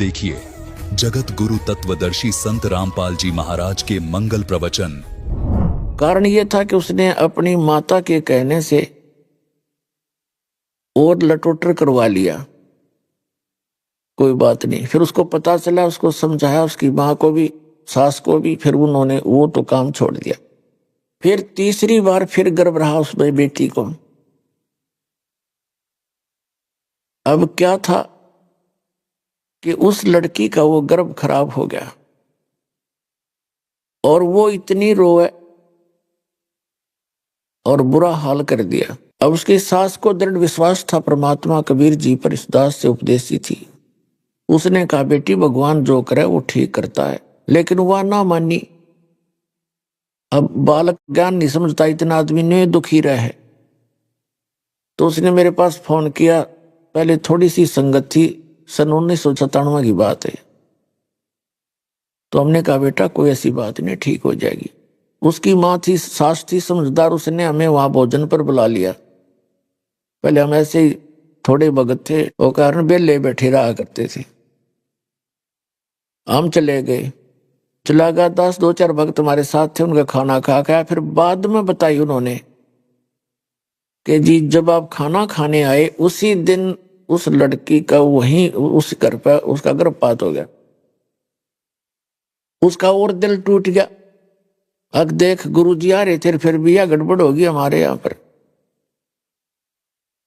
देखिए जगत गुरु तत्वदर्शी संत रामपाल जी महाराज के मंगल प्रवचन। कारण यह था कि उसने अपनी माता के कहने से और लटोटर करवा लिया। कोई बात नहीं, फिर उसको पता चला, उसको समझाया, उसकी माँ को भी सास को भी, फिर उन्होंने वो तो काम छोड़ दिया। फिर तीसरी बार फिर गर्भ रहा उसमें बेटी को। अब क्या था कि उस लड़की का वो गर्भ खराब हो गया और वो इतनी रोए और बुरा हाल कर दिया। अब उसकी सास को दृढ़ विश्वास था परमात्मा कबीर जी पर, इस दास से उपदेशी थी। उसने कहा बेटी भगवान जो करे वो ठीक करता है, लेकिन वह ना मानी। अब बालक ज्ञान नहीं समझता, इतना आदमी ने दुखी रहे। तो उसने मेरे पास फोन किया। पहले थोड़ी सी संगत थी, सन 1997 की बात है। तो हमने कहा बेटा कोई ऐसी बात नहीं, ठीक हो जाएगी। उसकी माँ थी, सास थी समझदार, उसने हमें वहां भोजन पर बुला लिया। पहले हम ऐसे ही थोड़े भगत थे, वो कारण बेले बैठे रहा करते थे। हम चले गए, चला गया 2-4 भक्त हमारे साथ थे, उनका खाना खा खाया। फिर बाद में बताई उन्होंने कि जी जब आप खाना खाने आए उसी दिन उस लड़की का वहीं उस घर पर उसका गर्भपात हो गया। उसका और दिल टूट गया। अब देख गुरुजी आ रहे थे, फिर भी यह गड़बड़ होगी हमारे यहाँ पर।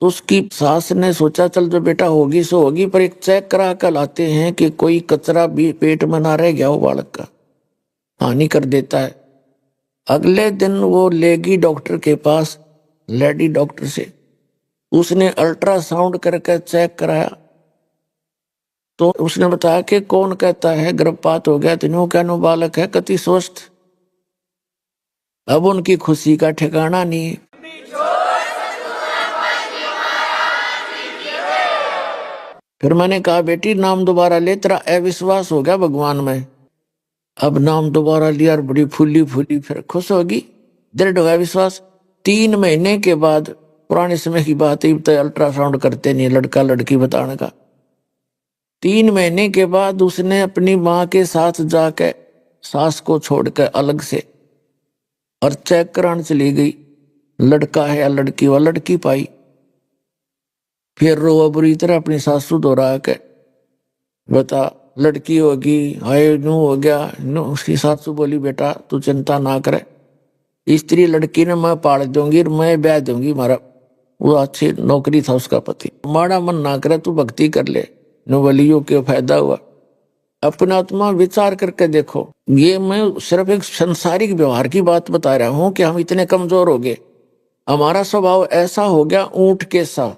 तो उसकी सास ने सोचा चल जो बेटा होगी सो होगी, पर एक चेक करा कर लाते हैं कि कोई कचरा भी पेट में ना रह गया हो, बालक का हानि कर देता है। अगले दिन वो लेगी डॉक्टर के पास, लेडी डॉक्टर से। उसने अल्ट्रासाउंड करके चेक कराया तो उसने बताया कि कौन कहता है गर्भपात हो गया, तीनों कहनो बालक है कति स्वस्थ। अब उनकी खुशी का ठिकाना नहीं है। फिर मैंने कहा बेटी नाम दोबारा ले, तेरा अविश्वास हो गया भगवान में। अब नाम दोबारा लिया और बड़ी फूली फूली फिर खुश होगी, दृढ़ हो गया विश्वास। 3 महीने के बाद, पुराने समय की बात है, तो अल्ट्रासाउंड करते नहीं लड़का लड़की बताने का। 3 महीने के बाद उसने अपनी माँ के साथ जाके सास को छोड़कर अलग से और चेक कराने चली गई, लड़का है या लड़की, वह लड़की पाई। फिर रोआ बुरी तरह अपनी सासू दोहरा के, बता लड़की होगी, हाय नू हो गया नू। उसकी सासू बोली बेटा तू चिंता ना करे, स्त्री लड़की ने मैं पाल दूंगी, मैं ब्याह दूंगी। मारा वो अच्छी नौकरी था उसका पति, माड़ा मन ना करे, तू भक्ति कर ले, नवलियों के फायदा हुआ। अपना आत्मा विचार करके देखो। ये मैं सिर्फ एक संसारिक व्यवहार की बात बता रहा हूं कि हम इतने कमजोर हो गए। हमारा स्वभाव ऐसा हो गया ऊंट के सा,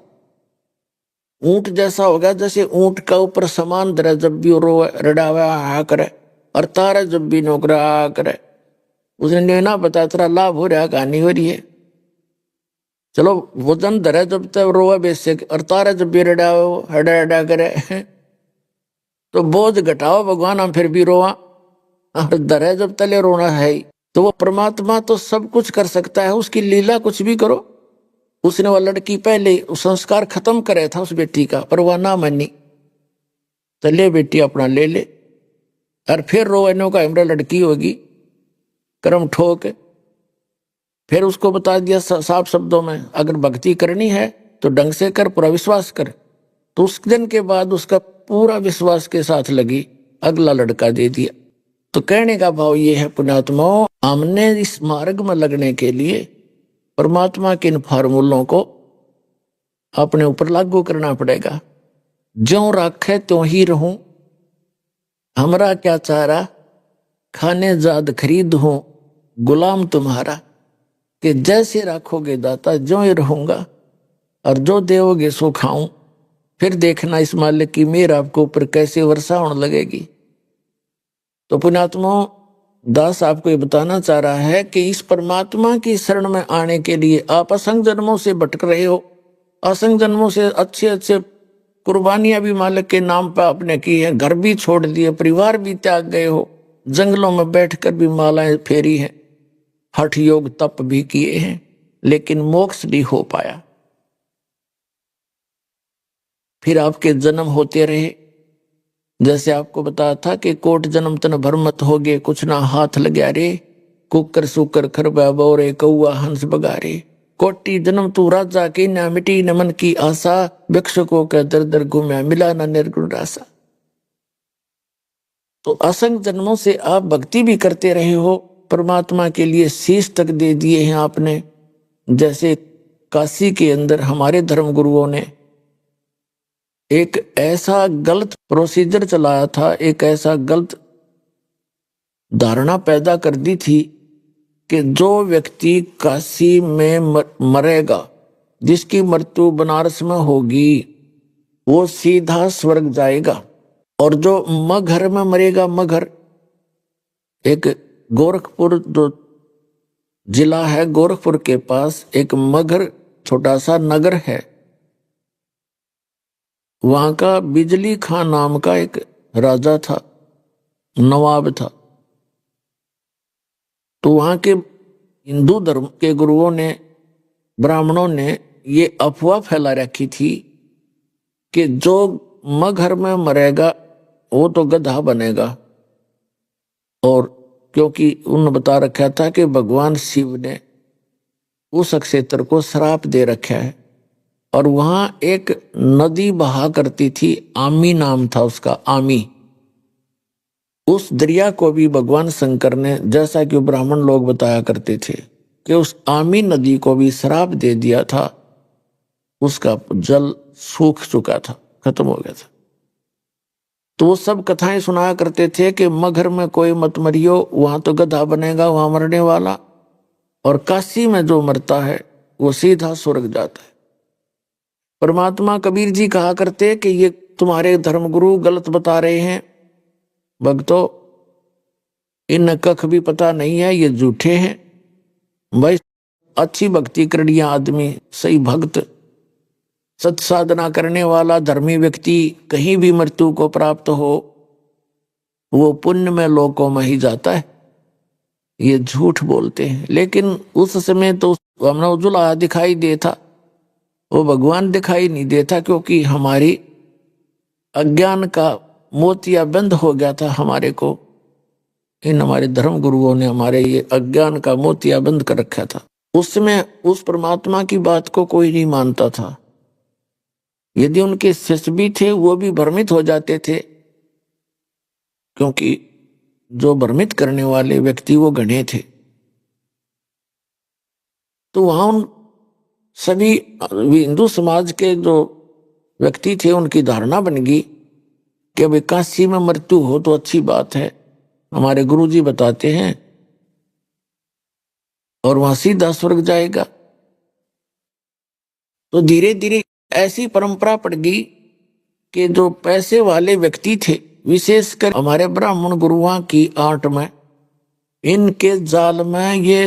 ऊंट जैसा हो गया जैसे ऊंट का ऊपर समान धरे जब भी रोए रडावे आ करे, और तारे जब भी नौकरा आ करे। उसने नेना बता तेरा लाभ हो रहा, कहानी हो रही है। चलो वजन धरे जब तक रोए बेसिक, और तारे जब भी रडावे हडा हडा करे तो बोझ घटाओ भगवान, हम फिर भी रोआ, और धरे जब तले रोना है ही। तो वो परमात्मा तो सब कुछ कर सकता है, उसकी लीला कुछ भी करो। उसने वह लड़की पहले संस्कार खत्म करे था उस बेटी का, पर वह ना मानी। तो ले बेटी अपना ले ले, और फिर रोनो का हमरा लड़की होगी, कर्म ठोक। फिर उसको बता दिया साफ शब्दों में, अगर भक्ति करनी है तो ढंग से कर, पूरा विश्वास कर। तो उस दिन के बाद उसका पूरा विश्वास के साथ लगी, अगला लड़का दे दिया। तो कहने का भाव ये है पुण्यात्माओं, हमने इस मार्ग में लगने के लिए परमात्मा के इन फार्मूलों को अपने ऊपर लागू करना पड़ेगा। ज्यों राखे त्यों ही रहूं, हमरा क्या चारा, खाने जाद खरीद हूं, गुलाम तुम्हारा। कि जैसे राखोगे दाता ज्यों ही रहूंगा, और जो देवोगे सो खाऊं। फिर देखना इस मालिक की मेहर आपको ऊपर कैसे वर्षा होने लगेगी। तो पुण्यात्माओं, दास आपको ये बताना चाह रहा है कि इस परमात्मा की शरण में आने के लिए आप असंख्य जन्मों से भटक रहे हो, असंख्य जन्मों से अच्छे अच्छे कुर्बानियां भी मालिक के नाम पर आपने की है, घर भी छोड़ दिए, परिवार भी त्याग गए हो, जंगलों में बैठकर भी मालाएं फेरी हैं, हठ योग तप भी किए हैं, लेकिन मोक्ष नहीं हो पाया। फिर आपके जन्म होते रहे, जैसे आपको बताया था कि कोट जन्म तन भर मत होगे, कुछ ना हाथ लग्या रे, कुकर सुकर खरबा बोरे कौआ हंस बगारे। कोटि जन्म तू राजा की ना मिटी न मन की आशा, भिक्षुकों के दर दर घूमया मिला न निर्गुण रासा। तो असंख्य जन्मों से आप भक्ति भी करते रहे हो, परमात्मा के लिए शीश तक दे दिए हैं आपने। जैसे काशी के अंदर हमारे धर्म गुरुओं ने एक ऐसा गलत प्रोसीजर चलाया था, एक ऐसा गलत धारणा पैदा कर दी थी कि जो व्यक्ति काशी में मरेगा, जिसकी मृत्यु बनारस में होगी, वो सीधा स्वर्ग जाएगा। और जो मगहर में मरेगा, मगहर एक गोरखपुर जो जिला है, गोरखपुर के पास एक मगहर छोटा सा नगर है, वहां का बिजली खां नाम का एक राजा था, नवाब था। तो वहां के हिंदू धर्म के गुरुओं ने, ब्राह्मणों ने ये अफवाह फैला रखी थी कि जो मगहर में मरेगा वो तो गधा बनेगा। और क्योंकि उन्होंने बता रखा था कि भगवान शिव ने उस क्षेत्र को श्राप दे रखा है, और वहां एक नदी बहा करती थी, आमी नाम था उसका, आमी। उस दरिया को भी भगवान शंकर ने, जैसा कि ब्राह्मण लोग बताया करते थे, कि उस आमी नदी को भी श्राप दे दिया था, उसका जल सूख चुका था, खत्म हो गया था। तो वो सब कथाएं सुनाया करते थे कि मगहर में कोई मत मरियो, वहां तो गधा बनेगा वहां मरने वाला, और काशी में जो मरता है वो सीधा स्वर्ग जाता है। परमात्मा कबीर जी कहा करते कि ये तुम्हारे धर्मगुरु गलत बता रहे हैं भक्तों, इन कख भी पता नहीं है, ये झूठे हैं भाई। अच्छी भक्ति करनिया आदमी, सही भक्त, सत साधना करने वाला धर्मी व्यक्ति कहीं भी मृत्यु को प्राप्त हो, वो पुण्य में लोकों में ही जाता है। ये झूठ बोलते हैं। लेकिन उस समय तो हमने उजुला दिखाई देता, वो भगवान दिखाई नहीं देता, क्योंकि हमारी अज्ञान का मोतिया बंद हो गया था हमारे को। इन हमारे धर्म गुरुओं ने हमारे ये अज्ञान का मोतिया बंद कर रखा था। उस समय उस परमात्मा की बात को कोई नहीं मानता था। यदि उनके शिष्य भी थे वो भी भ्रमित हो जाते थे, क्योंकि जो भ्रमित करने वाले व्यक्ति वो गणे थे। तो वहां उन सभी हिंदू समाज के जो व्यक्ति थे उनकी धारणा बन गई कि अब काशी में मृत्यु हो तो अच्छी बात है, हमारे गुरुजी बताते हैं, और वहां सीधा स्वर्ग जाएगा। तो धीरे धीरे ऐसी परंपरा पड़ गई कि जो पैसे वाले व्यक्ति थे, विशेषकर हमारे ब्राह्मण गुरुओं की आंट में, इनके जाल में ये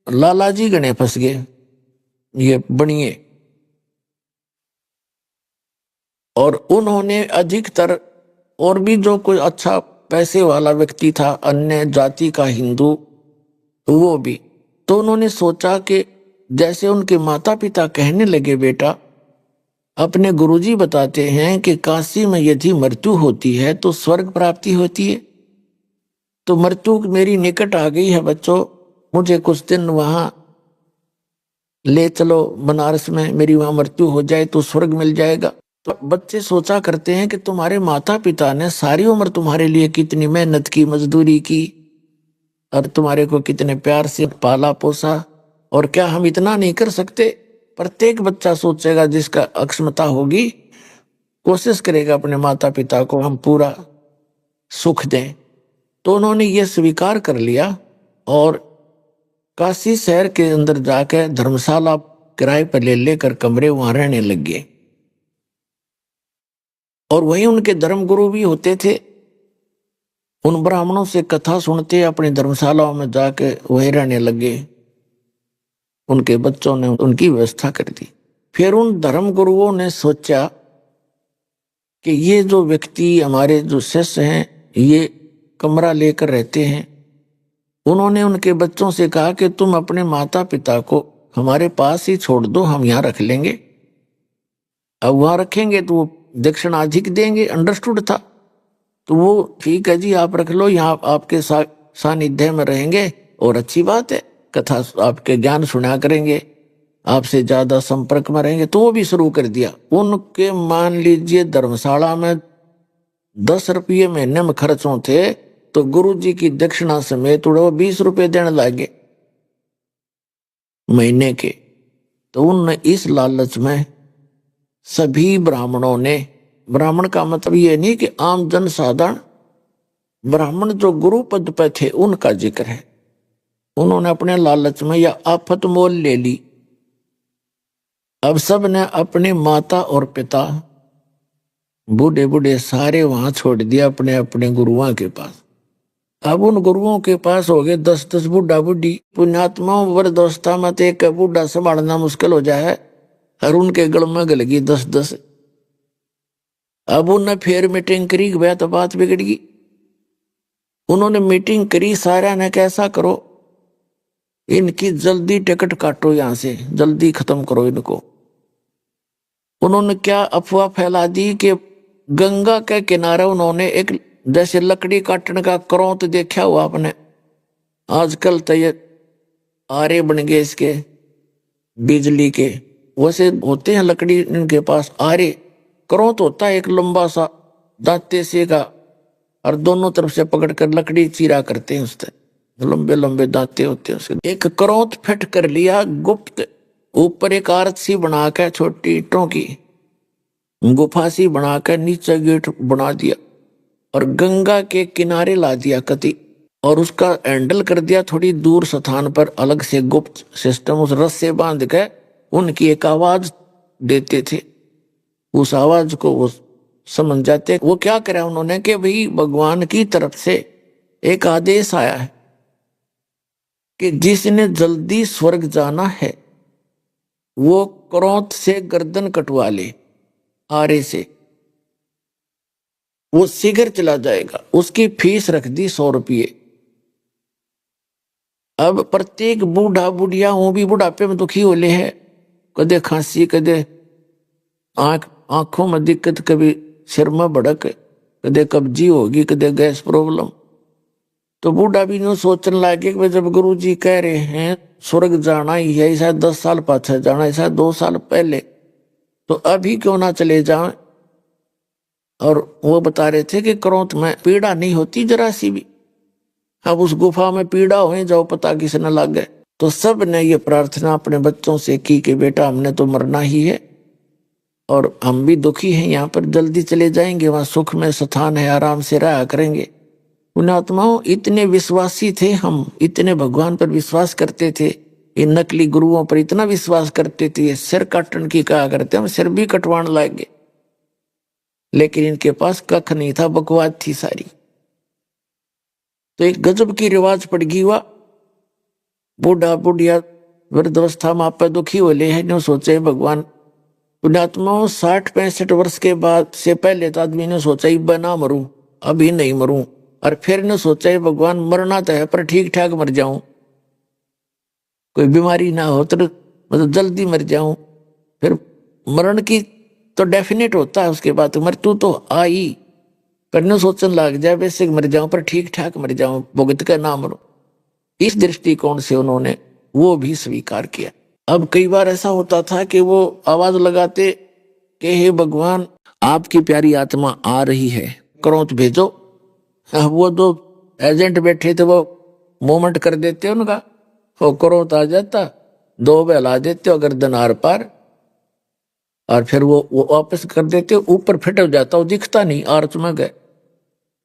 लालाजी गणे फंस गए, ये बनिए। और उन्होंने अधिकतर, और भी जो कोई अच्छा पैसे वाला व्यक्ति था अन्य जाति का हिंदू, वो भी, तो उन्होंने सोचा कि जैसे उनके माता पिता कहने लगे, बेटा अपने गुरुजी बताते हैं कि काशी में यदि मृत्यु होती है तो स्वर्ग प्राप्ति होती है, तो मृत्यु मेरी निकट आ गई है बच्चों, मुझे कुछ दिन वहां ले चलो बनारस में, मेरी वहां मृत्यु हो जाए तो स्वर्ग मिल जाएगा। तो बच्चे सोचा करते हैं कि तुम्हारे माता पिता ने सारी उम्र तुम्हारे लिए कितनी मेहनत की, मजदूरी की, और तुम्हारे को कितने प्यार से पाला पोसा, और क्या हम इतना नहीं कर सकते? प्रत्येक बच्चा सोचेगा, जिसका अक्षमता होगी कोशिश करेगा अपने माता पिता को हम पूरा सुख दें। तो उन्होंने ये स्वीकार कर लिया और काशी शहर के अंदर जाकर धर्मशाला किराए पर ले लेकर कमरे वहां रहने लग गए। और वहीं उनके धर्मगुरु भी होते थे, उन ब्राह्मणों से कथा सुनते अपनी धर्मशालाओं में जाके वहीं रहने लगे। उनके बच्चों ने उनकी व्यवस्था कर दी। फिर उन धर्म गुरुओं ने सोचा कि ये जो व्यक्ति हमारे जो शिष्य हैं ये कमरा लेकर रहते हैं, उन्होंने उनके बच्चों से कहा कि तुम अपने माता पिता को हमारे पास ही छोड़ दो, हम यहाँ रख लेंगे। अब वहां रखेंगे तो वो दक्षिणा अधिक देंगे, अंडरस्टूड था। तो वो ठीक है जी, आप रख लो, यहाँ आपके सानिध्य में रहेंगे और अच्छी बात है, कथा आपके ज्ञान सुना करेंगे, आपसे ज्यादा संपर्क में रहेंगे। तो वो भी शुरू कर दिया। उनके मान लीजिए धर्मशाला में 10 रुपये महीने में खर्च होते, तो गुरु जी की दक्षिणा समेत वो 20 रुपये देने लगे महीने के। तो उन इस लालच में सभी ब्राह्मणों ने, ब्राह्मण का मतलब ये नहीं कि आम जन साधारण, ब्राह्मण जो गुरु पद पे थे उनका जिक्र है, उन्होंने अपने लालच में या आफत मोल ले ली। अब सब ने अपनी माता और पिता, बूढ़े बूढ़े सारे वहां छोड़ दिया अपने अपने गुरुओं के पास। अब उन गुरुओं के पास हो गए 10-10 बूढ़ा बूढ़ी। पुण्यात्माओं वृद्धावस्था में तो एक बूढ़ा संभालना मुश्किल हो जाए, और उनके गल में गल गई 10-10। अब उन्होंने फिर मीटिंग करी, गया तो बात बिगड़ गई। उन्होंने मीटिंग करी, सारा ने कैसा करो, इनकी जल्दी टिकट काटो, यहां से जल्दी खत्म करो इनको। उन्होंने क्या अफवाह फैला दी कि गंगा के किनारे उन्होंने एक जैसे लकड़ी काटने का क्रोत देखा हुआ आपने, आजकल तो ये आरे बन गए इसके बिजली के, वैसे होते हैं लकड़ी इनके पास आरे। क्रोत होता है एक लंबा सा दांते से का, और दोनों तरफ से पकड़कर लकड़ी चीरा करते हैं उससे, लंबे लंबे दांते होते हैं उसके। एक क्रोत फिट कर लिया गुप्त, ऊपर एक आरत सी बनाकर छोटी ईंटों की गुफा सी बनाकर नीचे गेट बना दिया, और गंगा के किनारे ला दिया कति, और उसका हैंडल कर दिया थोड़ी दूर स्थान पर अलग से गुप्त सिस्टम। उस रस से बांध के उनकी एक आवाज देते थे, उस आवाज को वो समझ जाते। वो क्या करा उन्होंने कि भाई भगवान की तरफ से एक आदेश आया है कि जिसने जल्दी स्वर्ग जाना है वो क्रोध से गर्दन कटवा ले, आरे से, वो शीघ्र चला जाएगा। उसकी फीस रख दी 100 रुपये। अब प्रत्येक बूढ़ा बुढ़िया, वो भी बुढ़ापे में दुखी होले है, कदे खांसी, कदे आंखों में दिक्कत, कभी सिर में भड़क, कदे कब्जी होगी, कदे गैस प्रॉब्लम। तो बूढ़ा भी यूं सोचने लगे कि जब गुरु जी कह रहे हैं स्वर्ग जाना ही है, शायद 10 साल पाछे जाना है, शायद 2 साल पहले, तो अभी क्यों ना चले जाएं। और वो बता रहे थे कि क्रोध में पीड़ा नहीं होती जरा सी भी, अब उस गुफा में पीड़ा हो जाओ पता किसी न लग गए। तो सब ने ये प्रार्थना अपने बच्चों से की कि बेटा हमने तो मरना ही है, और हम भी दुखी हैं, यहाँ पर जल्दी चले जाएंगे, वहां सुख में स्थान है, आराम से रहा करेंगे। उन आत्माओं इतने विश्वासी थे हम, इतने भगवान पर विश्वास करते थे, इन नकली गुरुओं पर इतना विश्वास करते थे, सिर काटने की कहा करते, हम सिर भी कटवाने लागे, लेकिन इनके पास कख नहीं था, बकवाद थी सारी। तो एक गजब की रिवाज पड़ गई हुआ, बूढ़ा बुढ़िया वृद्धावस्था में आप दुखी होले हैं, जो सोचे भगवान। पुण्यात्माओं 60-65 वर्ष के बाद से पहले तो आदमी ने सोचा ही बना मरूं, अभी नहीं मरूं, और फिर ने सोचा है भगवान मरना तो है पर ठीक ठाक मर जाऊं, कोई बीमारी ना हो, तो मतलब जल्दी मर जाऊं। फिर मरण की तो डेफिनेट होता है, उसके बाद मृत्यु तो आई, पर न सोचने लग जाए वैसे मर जाऊं पर ठीक ठाक मर जाऊं, भुगत का ना मरो। इस दृष्टिकोण से उन्होंने वो भी स्वीकार किया। अब कई बार ऐसा होता था कि वो आवाज लगाते कि हे भगवान आपकी प्यारी आत्मा आ रही है, क्रोध भेजो। वो जो एजेंट बैठे थे वो मूवमेंट कर देते उनका, वो क्रोध आ जाता, 2 बहला देते और गर्दन आर पार, और फिर वो वापस कर देते, ऊपर फिट हो जाता, वो दिखता नहीं, आर्च में गए।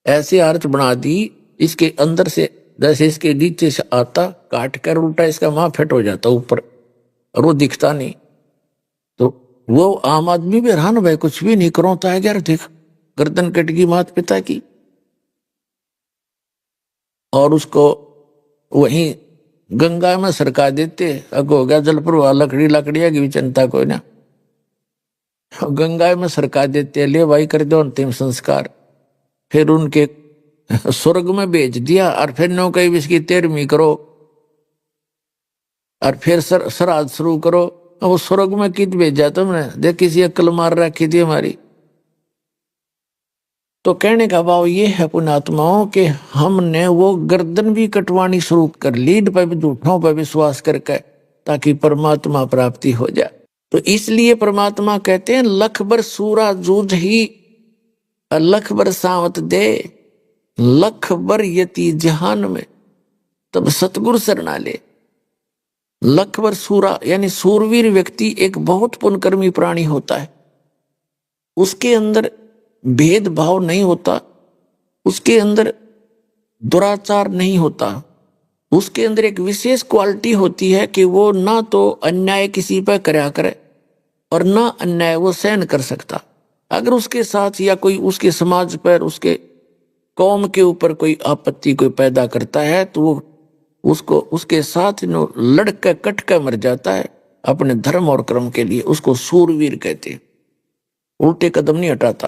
ऐसे आर्च बना दी इसके अंदर से, जैसे इसके नीचे से आता काट कर उल्टा इसका वहां फिट हो जाता ऊपर, और वो दिखता नहीं। तो वो आम आदमी भी हैरान भाई, कुछ भी नहीं करोता है यार, देख गर्दन कट गई माता पिता की। और उसको वहीं गंगा में सरका देते, अगो हो गया जल प्रवाह, लकड़ी लकड़िया की भी चिंता कोई ना, गंगा में सरका देते, ले भाई कर दो अंतिम संस्कार। फिर उनके स्वर्ग में भेज दिया, और फिर नो कहीं इसकी 13वीं करो, और फिर श्राद्ध शुरू करो। वो स्वर्ग में कित भेजा तुमने, देख किसी अक्ल मार रखी थी हमारी। तो कहने का भाव ये है पुण्यात्माओं के हमने वो गर्दन भी कटवानी शुरू कर ली पर भी झूठों पर विश्वास करके, ताकि परमात्मा प्राप्ति हो जाए। तो इसलिए परमात्मा कहते हैं लख बर सूरा जूझ ही लख बर सावत दे, लख बर यति जहान में तब सतगुरु शरणा ले। लख बर सूरा यानी सूरवीर व्यक्ति एक बहुत पुण्यकर्मी प्राणी होता है। उसके अंदर भेदभाव नहीं होता, उसके अंदर दुराचार नहीं होता, उसके अंदर एक विशेष क्वालिटी होती है कि वो ना तो अन्याय किसी पर करया करे और ना अन्याय वो सहन कर सकता। अगर उसके साथ या कोई उसके समाज पर, उसके कौम के ऊपर कोई आपत्ति कोई पैदा करता है तो वो उसको उसके साथ लड़कर कटकर मर जाता है अपने धर्म और कर्म के लिए। उसको सूरवीर कहते हैं। उल्टे कदम नहीं हटाता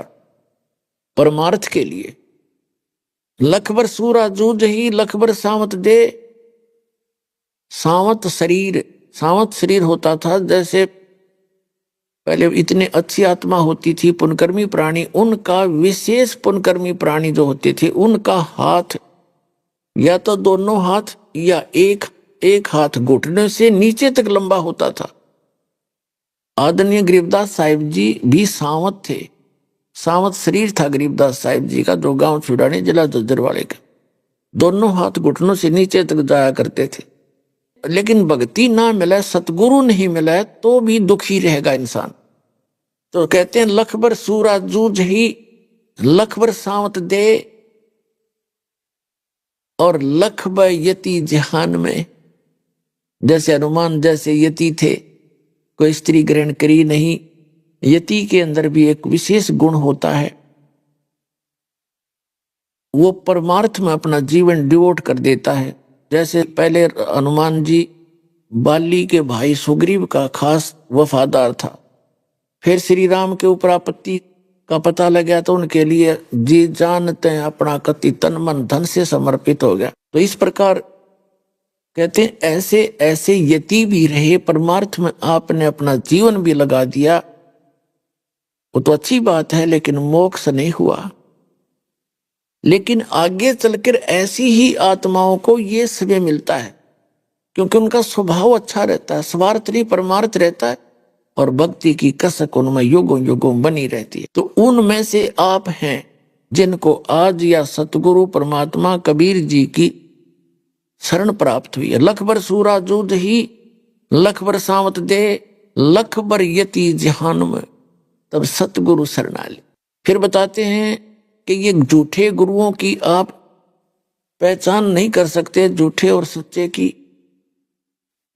परमार्थ के लिए। लखबर सूरा जूझ ही लखबर सावत दे। सावत शरीर होता था। जैसे पहले इतने अच्छी आत्मा होती थी पुण्यकर्मी प्राणी, उनका विशेष पुण्यकर्मी प्राणी जो होते थे उनका हाथ या तो दोनों हाथ या एक हाथ घुटने से नीचे तक लंबा होता था। आदरणीय गरीबदास साहिब जी भी सावत थे। सावत शरीर था गरीबदास साहिब जी का, जो गांव छुड़ाने जिला जज्जरवाड़े का। दोनों हाथ घुटनों से नीचे तक जाया करते थे। लेकिन भक्ति ना मिले, सतगुरु नहीं मिले तो भी दुखी रहेगा इंसान। तो कहते हैं लखबर सूरा जूझ ही लखबर सावत दे और लखबर यति जहान में। जैसे हनुमान जैसे यति थे, कोई स्त्री ग्रहण करी नहीं। यति के अंदर भी एक विशेष गुण होता है, वो परमार्थ में अपना जीवन डिवोट कर देता है। जैसे पहले हनुमान जी बाली के भाई सुग्रीव का खास वफादार था। फिर श्री राम के ऊपर आपत्ति का पता लग गया तो उनके लिए जी जानते हैं अपना कति तन मन धन से समर्पित हो गया। तो इस प्रकार कहते हैं ऐसे ऐसे यति भी रहे, परमार्थ में आपने अपना जीवन भी लगा दिया, वो तो अच्छी बात है, लेकिन मोक्ष नहीं हुआ। लेकिन आगे चलकर ऐसी ही आत्माओं को ये समय मिलता है, क्योंकि उनका स्वभाव अच्छा रहता है, स्वार्थ नहीं परमार्थ रहता है, और भक्ति की कसक उनमें युगों युगों बनी रहती है। तो उनमें से आप हैं जिनको आज या सतगुरु परमात्मा कबीर जी की शरण प्राप्त हुई है। लखबर सूरा जूझ ही लखबर सावत दे, लखबर यति जहान में तब सतगुरु शरणा ले। फिर बताते हैं कि ये झूठे गुरुओं की आप पहचान नहीं कर सकते, झूठे और सच्चे की।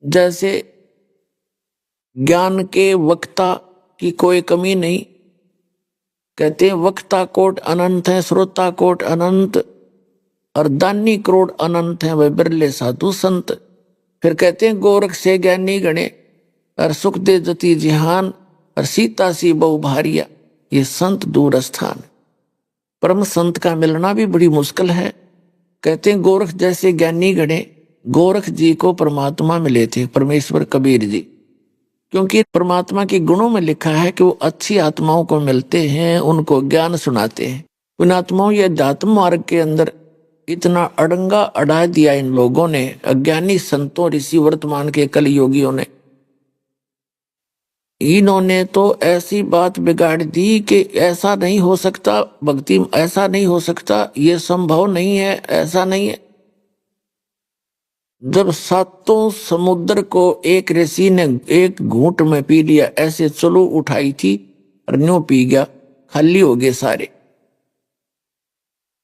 जैसे ज्ञान के वक्ता की कोई कमी नहीं। कहते हैं वक्ता कोट अनंत है, श्रोता कोट अनंत, और दानी करोड़ अनंत है, वह बिरले साधु संत। फिर कहते हैं गोरख से ज्ञानी गणे, और सुख दे जति जिहान, और सीता सी बहु भारिया, ये संत दूर स्थान। परम संत का मिलना भी बड़ी मुश्किल है। कहते हैं गोरख जैसे ज्ञानी गणे, गोरख जी को परमात्मा मिले थे, परमेश्वर कबीर जी, क्योंकि परमात्मा के गुणों में लिखा है कि वो अच्छी आत्माओं को मिलते हैं, उनको ज्ञान सुनाते हैं। उन आत्माओं या अध्यात्म मार्ग के अंदर इतना अड़ंगा अड़ा दिया इन लोगों ने, अज्ञानी संतों ऋषि वर्तमान के कलयुगियों ने। इन्होंने तो ऐसी बात बिगाड़ दी कि ऐसा नहीं हो सकता, भक्ति ऐसा नहीं हो सकता, ये संभव नहीं है, ऐसा नहीं है। जब सातों समुद्र को एक ऋषि ने एक घूंट में पी लिया, ऐसे चलो उठाई थी और न्यों पी गया, खाली हो गए सारे।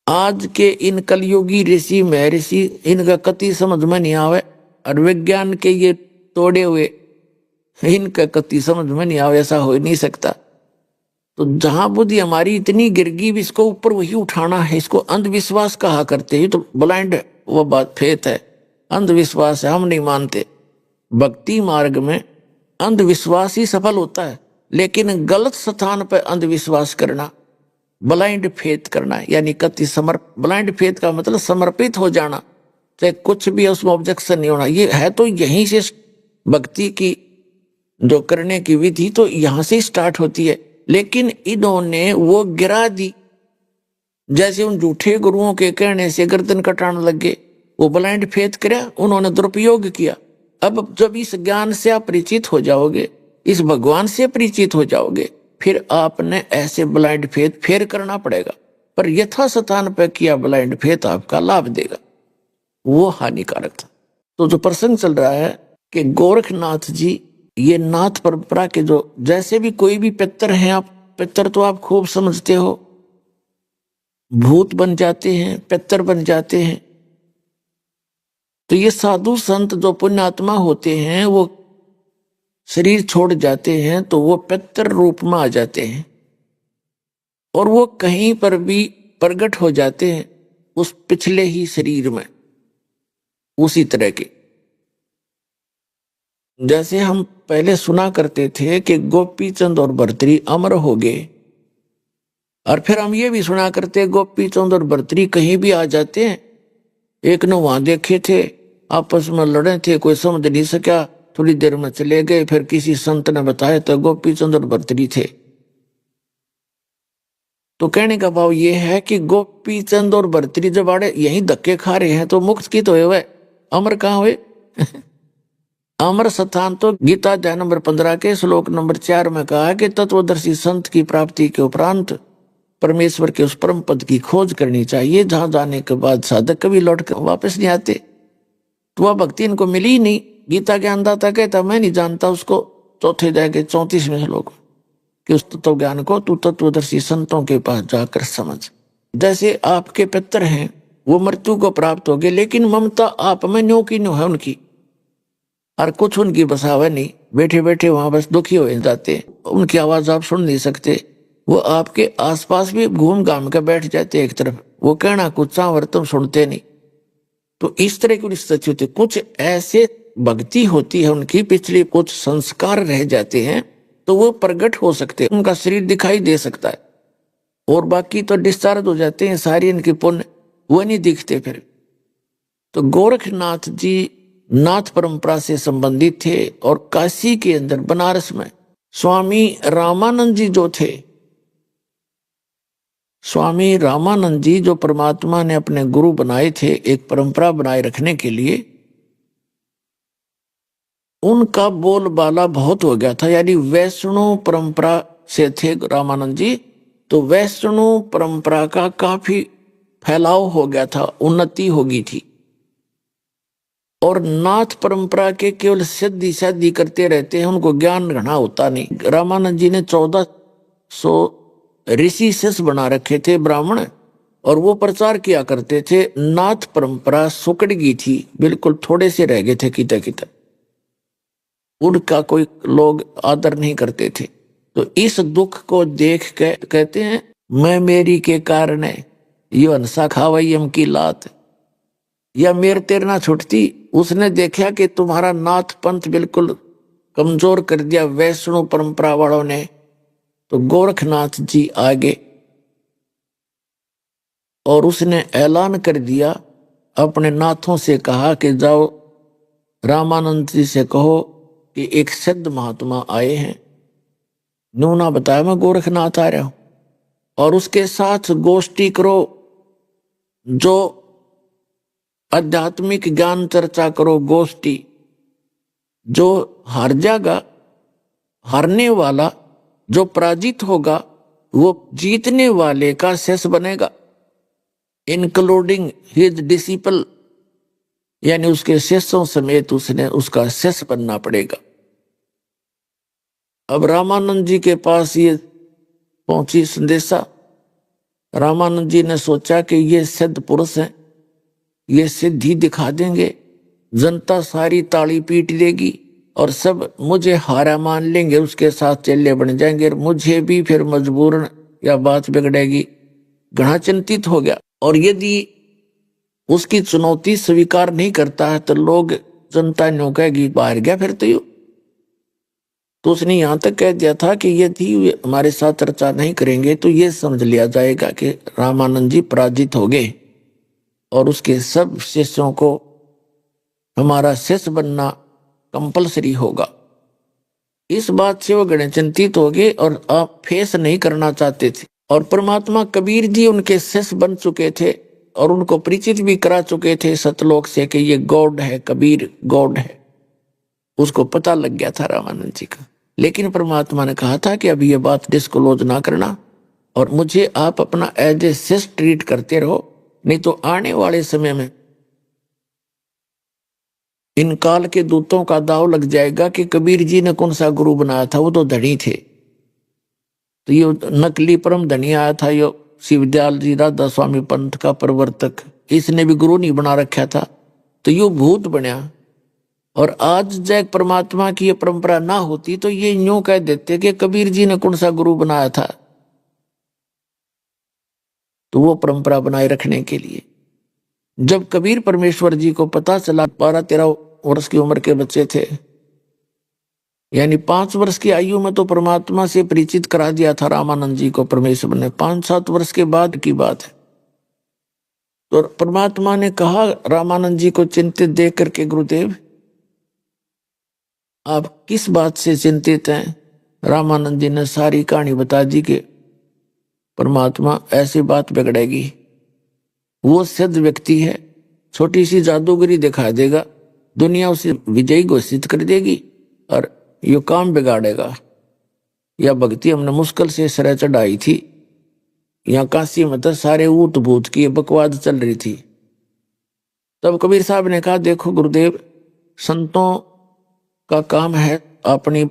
आज के इन कलयुगी ऋषि महर्षि इनका कति समझ में नहीं आवे, और विज्ञान के ये तोड़े हुए इनका कति समझ में नहीं आवे, ऐसा हो ही नहीं सकता। तो जहां बुद्धि हमारी इतनी गिर गई, इसको ऊपर वही उठाना है। इसको अंधविश्वास कहा करते हैं, तो ब्लाइंड वो बात फेथ है, अंधविश्वास है, हम नहीं मानते। भक्ति मार्ग में अंधविश्वास ही सफल होता है, लेकिन गलत स्थान पर अंधविश्वास करना, ब्लाइंड फेथ करना, यानी कति ब्लाइंड फेथ का मतलब समर्पित हो जाना, चाहे कुछ भी है उसमें ऑब्जेक्शन नहीं होना। ये है तो यहीं से भक्ति की जो करने की विधि तो यहां से स्टार्ट होती है, लेकिन इन्होंने वो गिरा दी। जैसे उन झूठे गुरुओं के कहने से गर्दन कटाने लगे, वो ब्लाइंड फेथ कराया, उन्होंने दुरुपयोग किया। अब जब इस ज्ञान से आप परिचित हो जाओगे, इस भगवान से परिचित हो जाओगे, फिर आपने ऐसे ब्लाइंड फेथ फेर करना पड़ेगा। पर यथा स्थान पर किया ब्लाइंड फेथ आपका लाभ देगा, वो हानिकारक था। तो जो प्रसंग चल रहा है कि गोरखनाथ जी, ये नाथ परंपरा के जो जैसे भी कोई भी पितर हैं, आप पितर तो आप खूब समझते हो, भूत बन जाते हैं, पितर बन जाते हैं। तो ये साधु संत जो पुण्यात्मा होते हैं, वो शरीर छोड़ जाते हैं तो वो पितर रूप में आ जाते हैं, और वो कहीं पर भी प्रकट हो जाते हैं उस पिछले ही शरीर में, उसी तरह के। जैसे हम पहले सुना करते थे कि गोपी चंद और भर्तरी अमर हो गए, और फिर हम ये भी सुना करते गोपी चंद और भर्तरी कहीं भी आ जाते हैं। एक ने वहां देखे थे, आपस में लड़े थे, कोई समझ नहीं सका, थोड़ी देर में चले गए, फिर किसी संत ने बताया तो गोपी चंद और भर्तरी थे। तो कहने का भाव ये है कि गोपी चंद और भर्तरी जब आड़े यही धक्के खा रहे हैं तो मुक्त की तो हुए, अमर कहाँ हुए? अमर स्थान तो गीता अध्याय नंबर 15 के श्लोक नंबर 4 में कहा है कि तत्वदर्शी संत की प्राप्ति के उपरांत परमेश्वर के उस परम पद की खोज करनी चाहिए, जहां जाने के बाद साधक कभी लौट कर वापस नहीं आते। तो वह भक्ति इनको मिली ही नहीं। गीता के अंदाता कहता मैं नहीं जानता उसको, चौथे अध्याय के 34वें श्लोक कि उस तत्व ज्ञान को तू तत्वदर्शी संतों के पास जाकर समझ। जैसे आपके पितर हैं, वो मृत्यु को प्राप्त हो गए, लेकिन ममता आप में न्यो की न्यो है उनकी, और कुछ उनकी बसावा नहीं, बैठे बैठे वहां बस दुखी हो जाते, उनकी आवाज आप सुन नहीं सकते, वो आपके आसपास भी घूम घाम कर बैठ जाते एक तरफ, वो कहना कुछ चावर तुम सुनते नहीं। तो इस तरह की स्थिति होती, कुछ ऐसे भक्ति होती है उनकी, पिछले कुछ संस्कार रह जाते हैं तो वो प्रकट हो सकते हैं, उनका शरीर दिखाई दे सकता है, और बाकी तो डिस्चार्ज हो जाते हैं, सारी इनकी पुण्य वो नहीं दिखते फिर। तो गोरखनाथ जी नाथ परंपरा से संबंधित थे, और काशी के अंदर बनारस में स्वामी रामानंद जी जो थे, स्वामी रामानंद जी जो परमात्मा ने अपने गुरु बनाए थे एक परंपरा बनाए रखने के लिए, उनका बोलबाला बहुत हो गया था, यानी वैष्णव परंपरा से थे रामानंद जी, तो वैष्णव परंपरा का काफी फैलाव हो गया था, उन्नति हो गई थी। और नाथ परंपरा के केवल सिद्धि शादी करते रहते हैं, उनको ज्ञान घना होता नहीं। रामानंद जी ने 1400 ऋषि शिष्य बना रखे थे ब्राह्मण, और वो प्रचार किया करते थे। नाथ परंपरा सुकड़ गई थी, बिल्कुल थोड़े से रह गए थे किता किता, उनका कोई लोग आदर नहीं करते थे। तो इस दुख को देख के कहते हैं मैं मेरी के कारण ये हंसा खावई हम की लात, या मेर तेर ना छुटती। उसने देखा कि तुम्हारा नाथ पंथ बिल्कुल कमजोर कर दिया वैष्णव परंपरा वालों ने, तो गोरखनाथ जी आगे और उसने ऐलान कर दिया, अपने नाथों से कहा कि जाओ रामानंद जी से कहो कि एक सिद्ध महात्मा आए हैं, नूना बताया मैं गोरखनाथ आ रहा हूं, और उसके साथ गोष्ठी करो, जो आध्यात्मिक ज्ञान चर्चा करो, गोष्ठी। जो हार जाएगा, हारने वाला जो पराजित होगा, वो जीतने वाले का शिष्य बनेगा, इंक्लूडिंग हिज डिसिपल, यानी उसके शिष्यों समेत उसने उसका शिष्य बनना पड़ेगा। अब रामानंद जी के पास ये पहुंची संदेशा। रामानंद जी ने सोचा कि ये सिद्ध पुरुष हैं, ये सिद्धि दिखा देंगे, जनता सारी ताली पीट देगी और सब मुझे हारा मान लेंगे, उसके साथ चेले बन जाएंगे, और मुझे भी फिर मजबूरन या बात बिगड़ेगी। घना चिंतित हो गया, और यदि उसकी चुनौती स्वीकार नहीं करता है तो लोग जनता न्यों कहेगी बाहर गया फिर तो उसने यहां तक कह दिया था कि यदि हमारे साथ चर्चा नहीं करेंगे तो ये समझ लिया जाएगा कि रामानंद जी पराजित हो गए, और उसके सब शिष्यों को हमारा शिष्य बनना कंपलसरी होगा। इस बात से वो गणे चिंतित हो गए और आप फेस नहीं करना चाहते थे। और परमात्मा कबीर जी उनके शिष्य बन चुके थे और उनको परिचित भी करा चुके थे सतलोक से कि ये गॉड है, कबीर गॉड है। उसको पता लग गया था रामानंद जी का। लेकिन परमात्मा ने कहा था कि अभी ये बात डिस्क्लोज ना करना और मुझे आप अपना एज ए शिष्य ट्रीट करते रहो, नहीं तो आने वाले समय में इन काल के दूतों का दाव लग जाएगा कि कबीर जी ने कौन सा गुरु बनाया था, वो तो धनी थे। तो ये नकली परम धनी आया था, ये शिवदयाल जी राधा स्वामी पंथ का प्रवर्तक, इसने भी गुरु नहीं बना रखा था, तो ये भूत बनया। और आज जब परमात्मा की ये परंपरा ना होती तो ये यूं कह देते कि कबीर जी ने कौन सा गुरु बनाया था। तो वो परंपरा बनाए रखने के लिए जब कबीर परमेश्वर जी को पता चला, 12-13 वर्ष की उम्र के बच्चे थे, यानी 5 वर्ष की आयु में तो परमात्मा से परिचित करा दिया था रामानंद जी को परमेश्वर ने। 5-7 वर्ष के बाद की बात है। तो परमात्मा ने कहा रामानंद जी को चिंतित देख करके, गुरुदेव आप किस बात से चिंतित हैं? रामानंद जी ने सारी कहानी बता दी कि परमात्मा ऐसी बात बिगड़ेगी, वो सिद्ध व्यक्ति है, छोटी सी जादूगरी दिखा देगा, दुनिया उसे विजयी घोषित कर देगी और ये काम बिगाड़ेगा। यह भक्ति हमने मुश्किल से सिरे चढ़ाई थी, यहाँ काशी में तो सारे ऊट भूत की बकवाद चल रही थी। तब कबीर साहब ने कहा, देखो गुरुदेव, संतों का काम है अपनी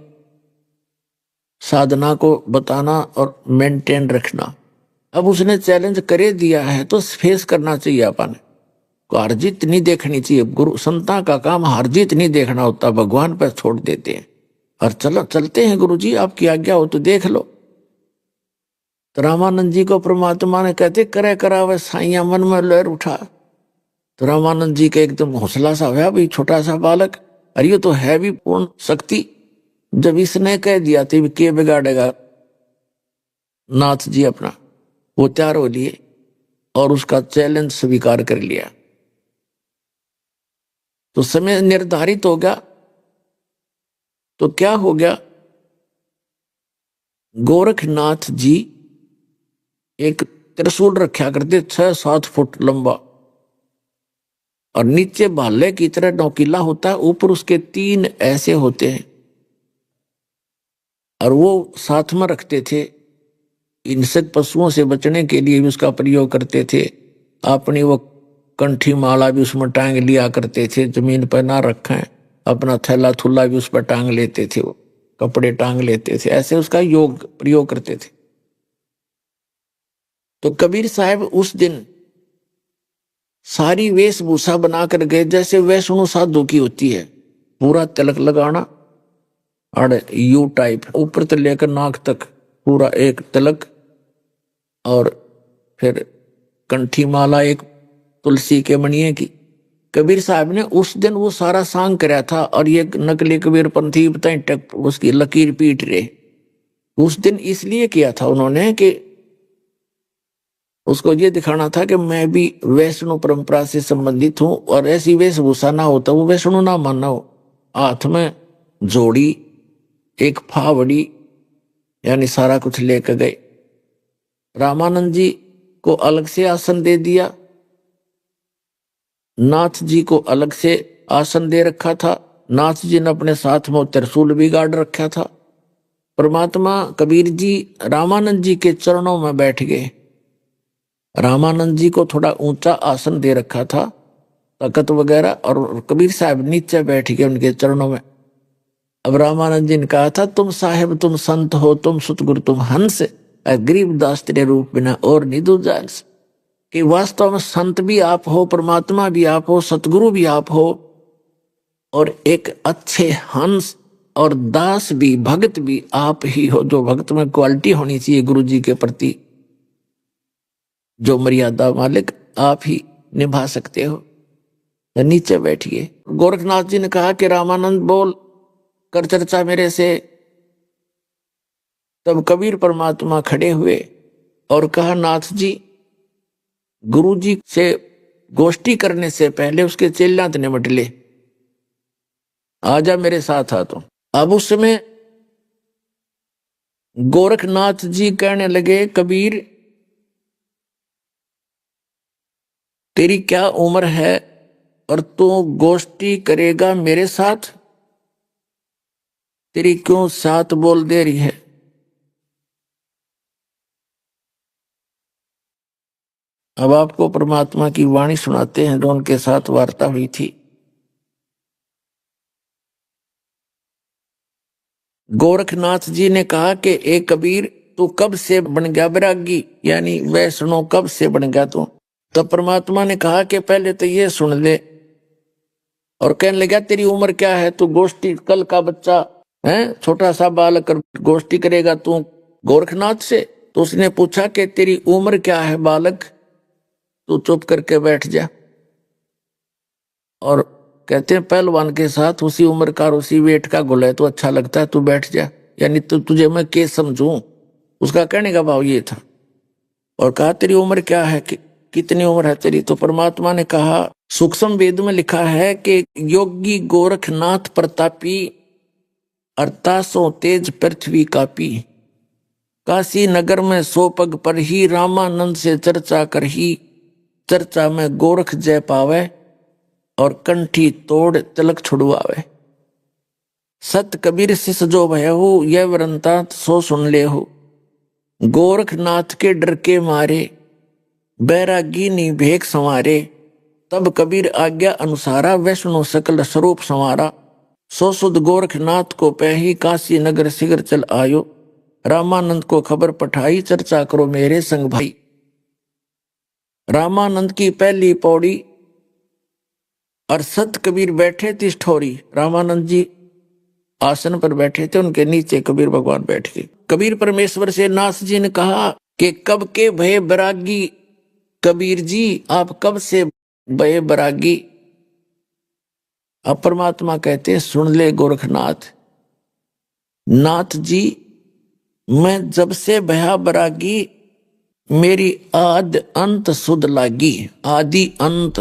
साधना को बताना और मेंटेन रखना। अब उसने चैलेंज करे दिया है तो फेस करना चाहिए अपन को, हार जीत नहीं देखनी चाहिए। गुरु संता का काम हार जीत नहीं देखना होता, भगवान पर छोड़ देते हैं और चलो चलते हैं गुरु जी, आपकी आज्ञा हो तो देख लो। तो रामानंद जी को परमात्मा ने कहते करे करावे साइया, मन में लहर उठा। तो रामानंद जी का एकदम हौसला सा हुआ, भाई छोटा सा बालक, अरे ये तो है भी पूर्ण शक्ति। जब इसने कह दिया तो के बिगाड़ेगा नाथ जी अपना, वो तैयार हो लिए और उसका चैलेंज स्वीकार कर लिया। तो समय निर्धारित हो गया। तो क्या हो गया, गोरखनाथ जी एक त्रिशूल रखा करते 6-7 फुट लंबा और नीचे भाले की तरह नोकीला होता है, ऊपर उसके 3 ऐसे होते हैं और वो साथ में रखते थे। हिंसक पशुओं से बचने के लिए भी उसका प्रयोग करते थे। अपनी वो कंठी माला भी उसमें टांग लिया करते थे, जमीन पर ना रखें, अपना थैला थुल्ला भी उस पर टांग लेते थे, वो कपड़े टांग लेते थे, ऐसे उसका योग प्रयोग करते थे। तो कबीर साहब उस दिन सारी वेशभूषा बनाकर गए जैसे वैष्णो साधु की होती है, पूरा तिलक लगाना और यू टाइप ऊपर से लेकर नाक तक पूरा एक तिलक, और फिर कंठी माला एक तुलसी के मणिये की। कबीर साहब ने उस दिन वो सारा सांग कराया था और ये नकली कबीर पंथी बताए उसकी लकीर पीट रहे। उस दिन इसलिए किया था उन्होंने कि उसको ये दिखाना था कि मैं भी वैष्णो परंपरा से संबंधित हूं और ऐसी वेशभूषा ना होता, वो वैष्णो ना मानना हो। हाथ में जोड़ी, एक फावड़ी, यानी सारा कुछ लेकर गए। रामानंद जी को अलग से आसन दे दिया, नाथ जी को अलग से आसन दे रखा था। नाथ जी ने अपने साथ में त्रिशूल भी गाड़ रखा था। परमात्मा कबीर जी रामानंद जी के चरणों में बैठ गए। रामानंद जी को थोड़ा ऊंचा आसन दे रखा था, तखत वगैरह, और कबीर साहब नीचे बैठ गए उनके चरणों में। अब रामानंद जी ने कहा था, तुम साहेब तुम संत हो, तुम सतगुरु तुम हंस, गरीबदास तेरे रूप बिना और निधु जांस। कि वास्तव में संत भी आप हो, परमात्मा भी आप हो, सतगुरु भी आप हो, और एक अच्छे हंस और दास भी, भगत भी आप ही हो। जो भक्त में क्वालिटी होनी चाहिए गुरु जी के प्रति, जो मर्यादा मालिक आप ही निभा सकते हो। तो नीचे बैठिए। गोरखनाथ जी ने कहा कि रामानंद बोल कर चर्चा मेरे से। तब कबीर परमात्मा खड़े हुए और कहा, नाथ जी, गुरु जी से गोष्ठी करने से पहले उसके चेलात निमट ले, आजा मेरे साथ आ। तो अब उस समय गोरखनाथ जी कहने लगे, कबीर तेरी क्या उम्र है और तू गोष्ठी करेगा मेरे साथ? तेरी क्यों साथ बोल दे रही है? अब आपको परमात्मा की वाणी सुनाते हैं जो उनके साथ वार्ता हुई थी। गोरखनाथ जी ने कहा कि ए कबीर, तू कब से बन गया बैरागी, यानी वैष्णो कब से बन गया तू? तो परमात्मा ने कहा कि पहले तो ये सुन ले। और कहने लगा, तेरी उम्र क्या है? तू गोष्ठी कल का बच्चा है, छोटा सा बालक गोष्ठी करेगा तू गोरखनाथ से? तो उसने पूछा कि तेरी उम्र क्या है बालक? तू चुप करके बैठ जा। और कहते हैं पहलवान के साथ उसी उम्र का और उसी वेट का गुल है तो अच्छा लगता है, तू बैठ जा, यानी तुझे मैं के समझूं। उसका कहने का भाव ये था। और कहा, तेरी उम्र क्या है, कितनी उम्र है तेरी? तो परमात्मा ने कहा, सूक्ष्म वेद में लिखा है कि योगी गोरखनाथ प्रतापी, अर्थासो तेज पृथ्वी कापी, काशी नगर में 100 पग पर ही, रामानंद से चर्चा कर ही, चर्चा में गोरख जय पावे, और कंठी तोड़ तिलक छुड़वावे। सत कबीर सिस जो भय हो, यह वरंता सो सुन ले हो। गोरखनाथ के डर के मारे, बैरागी नी भेख संवारे, तब कबीर आज्ञा अनुसारा, वैष्णो सकल स्वरूप संवारा। सो सुध गोरखनाथ को पही, काशी नगर सिगर चल आयो, रामानंद को खबर पठाई, चर्चा करो मेरे संग भाई। रामानंद की पहली पौड़ी, और सत कबीर बैठे तिस ठोरी। रामानंद जी आसन पर बैठे थे, उनके नीचे कबीर भगवान बैठ गए। कबीर परमेश्वर से नाथ जी ने कहा कि कब के भय बैरागी कबीर जी, आप कब से भय बैरागी? अब परमात्मा कहते हैं, सुन ले गोरखनाथ, नाथ जी मैं जब से भया बैरागी, मेरी आद अंत सुध लागी। आदि अंत